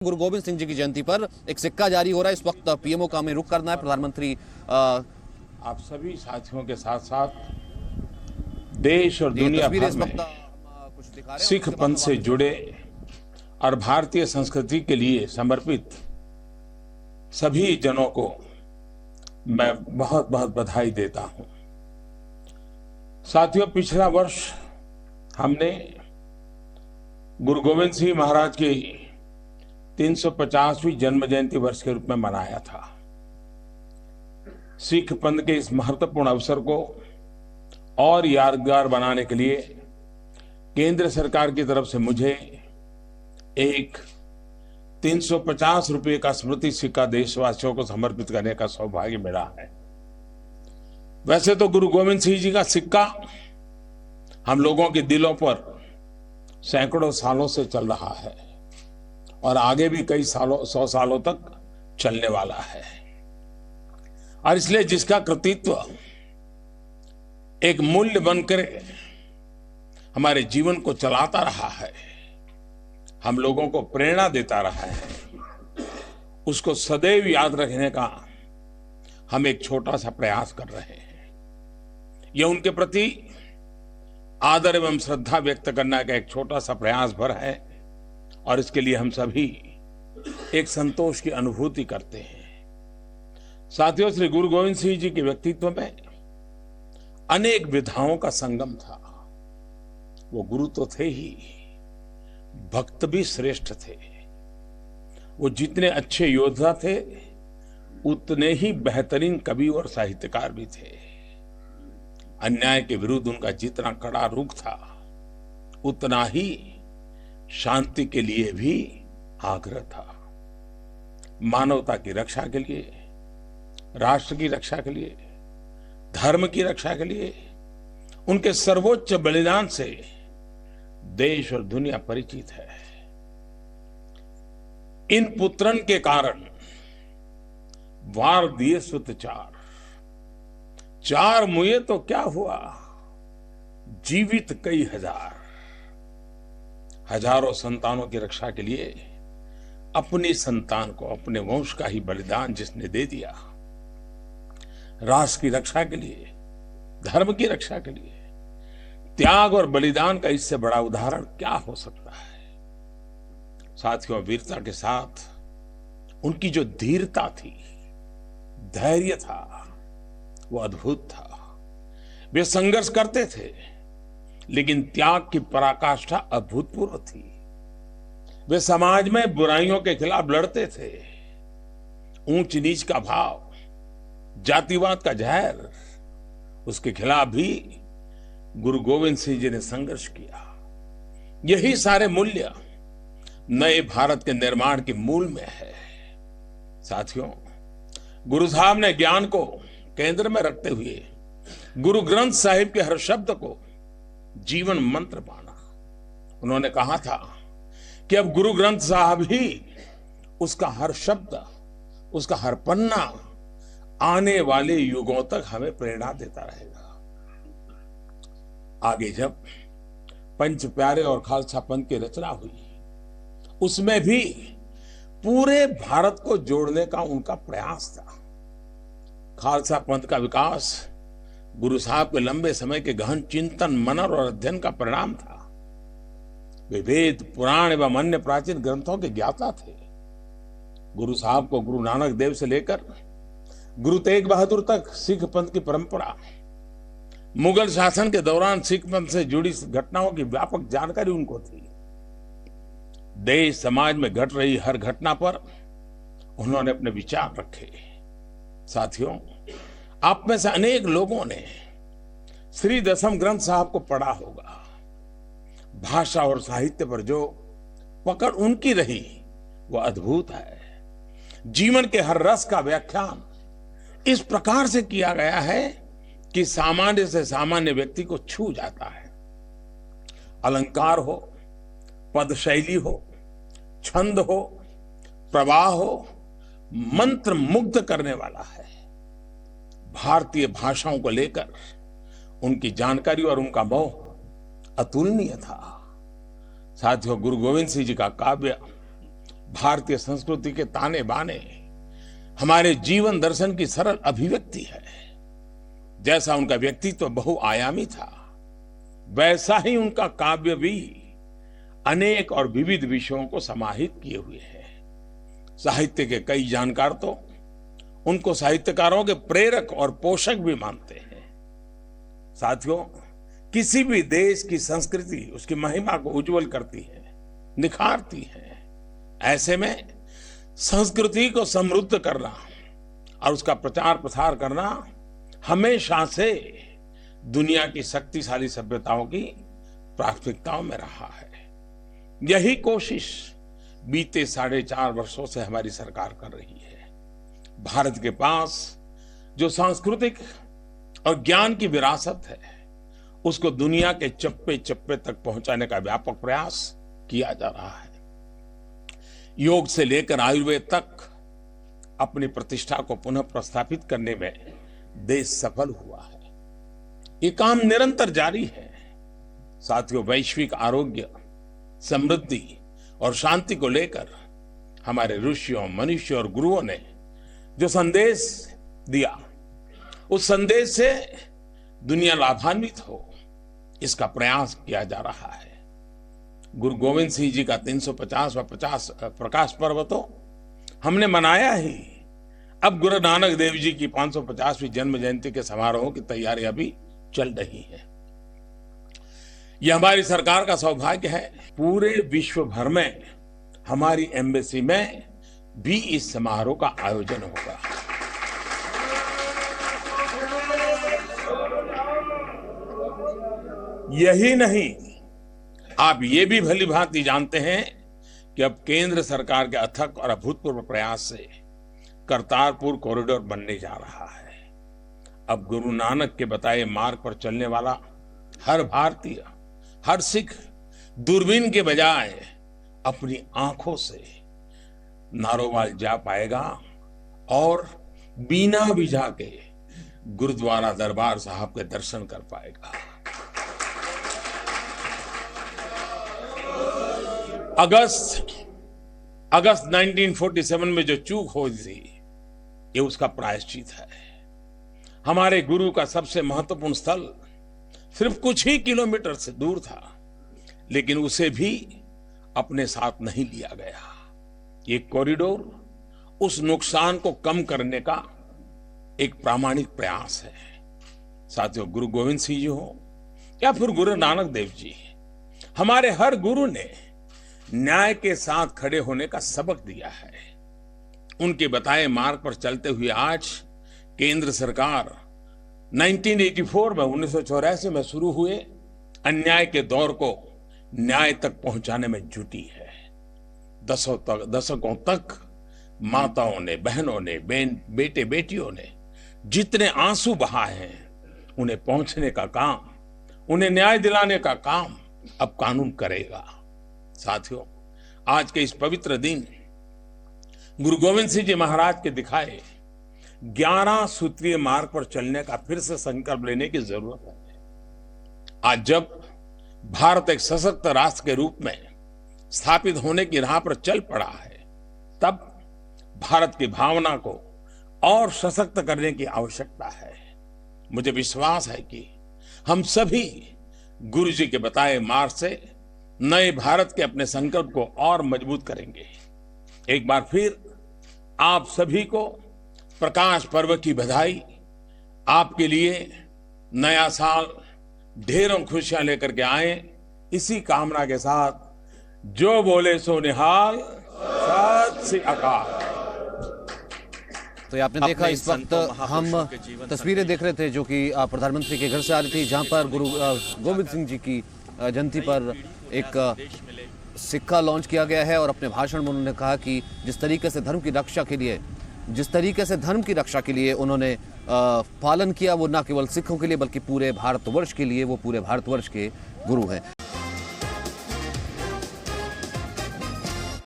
गुरु गोविंद सिंह जी की जयंती पर एक सिक्का जारी हो रहा है। इस वक्त पीएमओ का हमें रुख करना है। प्रधानमंत्री आप सभी साथियों के साथ साथ देश और दुनिया तस्वीरें भर इस में वक्त कुछ दिखा रहे हैं। सिख पंथ से जुड़े और भारतीय संस्कृति के लिए समर्पित सभी जनों को मैं बहुत बहुत बधाई देता हूं। साथियों, पिछला वर्ष हमने गुरु गोविंद सिंह महाराज की 350वीं जन्म जयंती वर्ष के रूप में मनाया था। सिख पंथ के इस महत्वपूर्ण अवसर को और यादगार बनाने के लिए केंद्र सरकार की तरफ से मुझे एक 350 रुपए का स्मृति सिक्का देशवासियों को समर्पित करने का सौभाग्य मिला है। वैसे तो गुरु गोविंद सिंह जी का सिक्का हम लोगों के दिलों पर सैकड़ों सालों से चल रहा है और आगे भी कई सालों 100 सालों तक चलने वाला है। और इसलिए जिसका कृतित्व एक मूल्य बनकर हमारे जीवन को चलाता रहा है, हम लोगों को प्रेरणा देता रहा है, उसको सदैव याद रखने का हम एक छोटा सा प्रयास कर रहे हैं। यह उनके प्रति आदर एवं श्रद्धा व्यक्त करने का एक छोटा सा प्रयास भर है और इसके लिए हम सभी एक संतोष की अनुभूति करते हैं। साथियों, श्री गुरु गोविंद सिंह जी के व्यक्तित्व में अनेक विधाओं का संगम था। वो गुरु तो थे ही, भक्त भी श्रेष्ठ थे। वो जितने अच्छे योद्धा थे उतने ही बेहतरीन कवि और साहित्यकार भी थे। अन्याय के विरुद्ध उनका जितना कड़ा रुख था उतना ही शांति के लिए भी आग्रह था। मानवता की रक्षा के लिए, राष्ट्र की रक्षा के लिए, धर्म की रक्षा के लिए उनके सर्वोच्च बलिदान से देश और दुनिया परिचित है। इन पुत्रन के कारण वार दिए सुत चार, चार मुए तो क्या हुआ, जीवित कई हजार। हजारों संतानों की रक्षा के लिए अपनी संतान को, अपने वंश का ही बलिदान जिसने दे दिया, राष्ट्र की रक्षा के लिए, धर्म की रक्षा के लिए, त्याग और बलिदान का इससे बड़ा उदाहरण क्या हो सकता है। साथियों, वीरता के साथ उनकी जो धीरता थी, धैर्य था, वो अद्भुत था। वे संघर्ष करते थे लेकिन त्याग की पराकाष्ठा अभूतपूर्व थी। वे समाज में बुराइयों के खिलाफ लड़ते थे। ऊंच नीच का भाव, जातिवाद का जहर, उसके खिलाफ भी गुरु गोविंद सिंह जी ने संघर्ष किया। यही सारे मूल्य नए भारत के निर्माण के मूल में है। साथियों, गुरु साहब ने ज्ञान को केंद्र में रखते हुए गुरु ग्रंथ साहिब के हर शब्द को जीवन मंत्र माना। उन्होंने कहा था कि अब गुरु ग्रंथ साहब ही, उसका हर शब्द, उसका हर पन्ना आने वाले युगों तक हमें प्रेरणा देता रहेगा। आगे जब पंच प्यारे और खालसा पंथ की रचना हुई, उसमें भी पूरे भारत को जोड़ने का उनका प्रयास था। खालसा पंथ का विकास गुरु साहब के लंबे समय के गहन चिंतन, मनन और अध्ययन का परिणाम था। वे वेद, पुराण एवं अन्य प्राचीन ग्रंथों के ज्ञाता थे। गुरु साहब को गुरु नानक देव से लेकर गुरु तेग बहादुर तक सिख पंथ की परंपरा, मुगल शासन के दौरान सिख पंथ से जुड़ी घटनाओं की व्यापक जानकारी उनको थी। देश समाज में घट रही हर घटना पर उन्होंने अपने विचार रखे। साथियों, आप में से अनेक लोगों ने श्री दसम ग्रंथ साहब को पढ़ा होगा। भाषा और साहित्य पर जो पकड़ उनकी रही वह अद्भुत है। जीवन के हर रस का व्याख्यान इस प्रकार से किया गया है कि सामान्य से सामान्य व्यक्ति को छू जाता है। अलंकार हो, पद शैली हो, छंद हो, प्रवाह हो, मंत्र मुग्ध करने वाला है। भारतीय भाषाओं को लेकर उनकी जानकारी और उनका मोह अतुलनीय था। साथियों, गुरु गोविंद सिंह जी का काव्य भारतीय संस्कृति के ताने बाने हमारे जीवन दर्शन की सरल अभिव्यक्ति है। जैसा उनका व्यक्तित्व बहुआयामी था, वैसा ही उनका काव्य भी अनेक और विविध विषयों को समाहित किए हुए है। साहित्य के कई जानकार तो उनको साहित्यकारों के प्रेरक और पोषक भी मानते हैं। साथियों, किसी भी देश की संस्कृति उसकी महिमा को उज्जवल करती है, निखारती है। ऐसे में संस्कृति को समृद्ध करना और उसका प्रचार प्रसार करना हमेशा से दुनिया की शक्तिशाली सभ्यताओं की प्राथमिकताओं में रहा है। यही कोशिश बीते 4.5 वर्षों से हमारी सरकार कर रही है। भारत के पास जो सांस्कृतिक और ज्ञान की विरासत है, उसको दुनिया के चप्पे चप्पे तक पहुंचाने का व्यापक प्रयास किया जा रहा है। योग से लेकर आयुर्वेद तक अपनी प्रतिष्ठा को पुनः प्रस्थापित करने में देश सफल हुआ है। ये काम निरंतर जारी है। साथियों, वैश्विक आरोग्य, समृद्धि और शांति को लेकर हमारे ऋषियों, मनुष्यों और गुरुओं ने जो संदेश दिया, उस संदेश से दुनिया लाभान्वित हो, इसका प्रयास किया जा रहा है। गुरु गोविंद सिंह जी का 350वां प्रकाश पर्व तो हमने मनाया ही। अब गुरु नानक देव जी की 550वीं जन्म जयंती के समारोह की तैयारियां भी चल रही है। यह हमारी सरकार का सौभाग्य है। पूरे विश्व भर में हमारी एम्बेसी में भी इस समारोह का आयोजन होगा। यही नहीं, आप ये भी भली भांति जानते हैं कि अब केंद्र सरकार के अथक और अभूतपूर्व प्रयास से करतारपुर कॉरिडोर बनने जा रहा है। अब गुरु नानक के बताए मार्ग पर चलने वाला हर भारतीय, हर सिख दूरबीन के बजाय अपनी आंखों से नारोवाल जा पाएगा और बिना वीजा के गुरुद्वारा दरबार साहब के दर्शन कर पाएगा। अगस्त 1947 में जो चूक हुई थी, ये उसका प्रायश्चित है। हमारे गुरु का सबसे महत्वपूर्ण स्थल सिर्फ कुछ ही किलोमीटर से दूर था, लेकिन उसे भी अपने साथ नहीं लिया गया। ये कॉरिडोर उस नुकसान को कम करने का एक प्रामाणिक प्रयास है। साथियों, गुरु गोविंद सिंह जी हो या फिर गुरु नानक देव जी, हमारे हर गुरु ने न्याय के साथ खड़े होने का सबक दिया है। उनके बताए मार्ग पर चलते हुए आज केंद्र सरकार 1984 में 1984 में शुरू हुए अन्याय के दौर को न्याय तक पहुंचाने में जुटी है। दशकों तक माताओं ने, बहनों ने, बेटे बेटियों ने जितने आंसू बहाए हैं, उन्हें पहुंचने का काम, उन्हें न्याय दिलाने का काम अब कानून करेगा। साथियों, आज के इस पवित्र दिन गुरु गोविंद सिंह जी महाराज के दिखाए 11 सूत्रीय मार्ग पर चलने का फिर से संकल्प लेने की जरूरत है। आज जब भारत एक सशक्त राष्ट्र के रूप में स्थापित होने की राह पर चल पड़ा है, तब भारत की भावना को और सशक्त करने की आवश्यकता है। मुझे विश्वास है कि हम सभी गुरु जी के बताए मार्ग से नए भारत के अपने संकल्प को और मजबूत करेंगे। एक बार फिर आप सभी को प्रकाश पर्व की बधाई। आपके लिए नया साल ढेरों खुशियां लेकर के आए, इसी कामना के साथ जो बोले सो निहाल, सत श्री अकाल। तो ये आपने देखा, इस वक्त हम तस्वीरें देख रहे थे जो कि प्रधानमंत्री के घर से आ रही थी, जहां पर गुरु गोविंद सिंह जी की जयंती पर एक सिक्का लॉन्च किया गया है। और अपने भाषण में उन्होंने कहा कि जिस तरीके से धर्म की रक्षा के लिए उन्होंने पालन किया, वो न केवल सिखों के लिए बल्कि पूरे भारतवर्ष के लिए, वो पूरे भारतवर्ष के गुरु हैं।